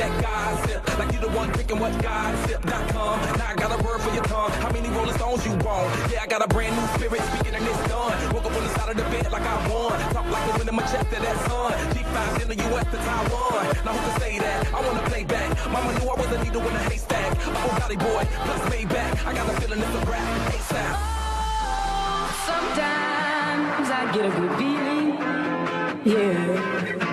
that gossip. Like you the one drinking what gossip.com. Now I got a word for your tongue. How many Rolling Stones you want? Yeah, I got a brand new spirit speaking and it's done. Woke up on the side of the bed like I won. Talk like the wind in my chest to that sun. G5 in the US to Taiwan. Now who can say that? I wanna play back. Mama knew I was a needle in a haystack. Oh, golly boy, plus Maybach. I got the feeling it's a rap. ASAP. Sometimes I get a good feeling, yeah.